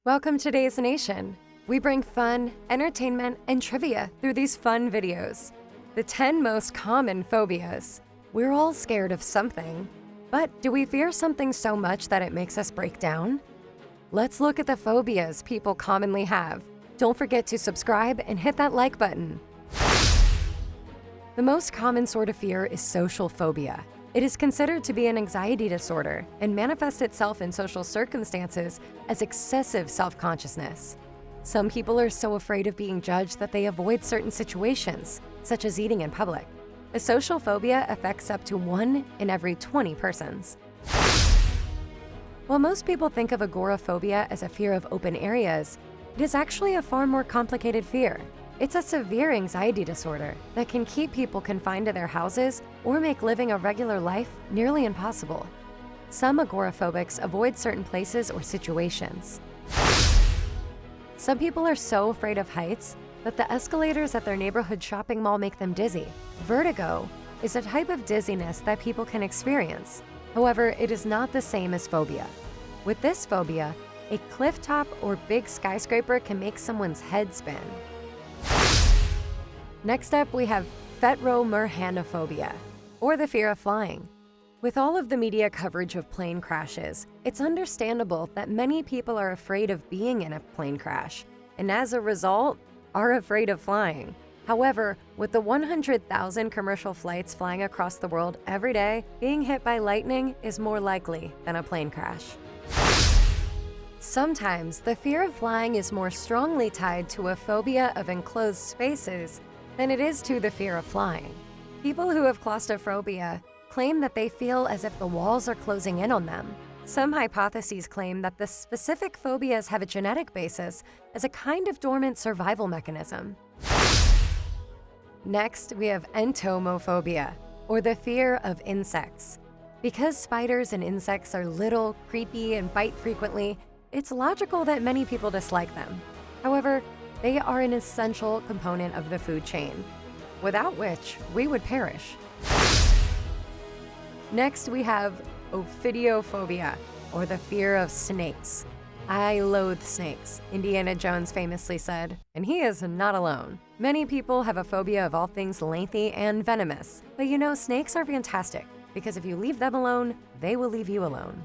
Welcome to Days Nation. We bring fun, entertainment, and trivia through these fun videos. The 10 most common phobias. We're all scared of something, but do we fear something so much that it makes us break down? Let's look at the phobias people commonly have. Don't forget to subscribe and hit that like button. The most common sort of fear is social phobia. It is considered to be an anxiety disorder and manifests itself in social circumstances as excessive self-consciousness. Some people are so afraid of being judged that they avoid certain situations, such as eating in public. A social phobia affects up to 1 in every 20 persons. While most people think of agoraphobia as a fear of open areas, it is actually a far more complicated fear. It's a severe anxiety disorder that can keep people confined to their houses or make living a regular life nearly impossible. Some agoraphobics avoid certain places or situations. Some people are so afraid of heights that the escalators at their neighborhood shopping mall make them dizzy. Vertigo is a type of dizziness that people can experience. However, it is not the same as phobia. With this phobia, a cliff top or big skyscraper can make someone's head spin. Next up, we have Pteromerhanophobia, or the fear of flying. With all of the media coverage of plane crashes, it's understandable that many people are afraid of being in a plane crash, and as a result, are afraid of flying. However, with the 100,000 commercial flights flying across the world every day, being hit by lightning is more likely than a plane crash. Sometimes, the fear of flying is more strongly tied to a phobia of enclosed spaces than it is to the fear of flying. People who have claustrophobia claim that they feel as if the walls are closing in on them. Some hypotheses claim that the specific phobias have a genetic basis as a kind of dormant survival mechanism. Next, we have Entomophobia, or the fear of insects. Because spiders and insects are little, creepy, and bite frequently, it's logical that many people dislike them. However, they are an essential component of the food chain, without which we would perish. Next, we have Ophidiophobia, or the fear of snakes. I loathe snakes, Indiana Jones famously said, and he is not alone. Many people have a phobia of all things lengthy and venomous, but you know, snakes are fantastic, because if you leave them alone, they will leave you alone.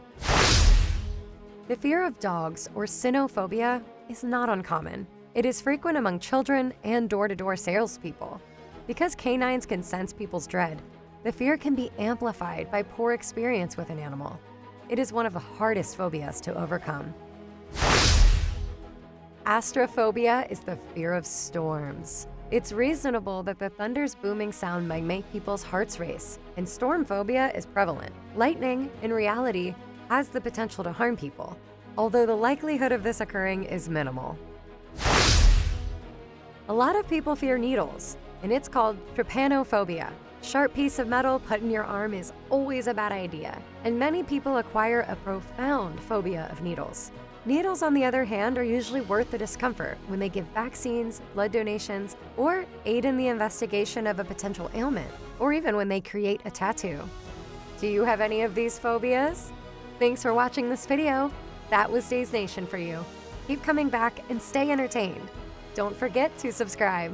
The fear of dogs, or Cynophobia, is not uncommon. It is frequent among children and door-to-door salespeople. Because canines can sense people's dread, the fear can be amplified by poor experience with an animal. It is one of the hardest phobias to overcome. Astraphobia is the fear of storms. It's reasonable that the thunder's booming sound might make people's hearts race, and storm phobia is prevalent. Lightning, in reality, has the potential to harm people, although the likelihood of this occurring is minimal. A lot of people fear needles, and it's called Trypanophobia. Sharp piece of metal put in your arm is always a bad idea, and many people acquire a profound phobia of needles. Needles, on the other hand, are usually worth the discomfort when they give vaccines, blood donations, or aid in the investigation of a potential ailment, or even when they create a tattoo. Do you have any of these phobias? Thanks for watching this video. That was Days Nation for you. Keep coming back and stay entertained. Don't forget to subscribe.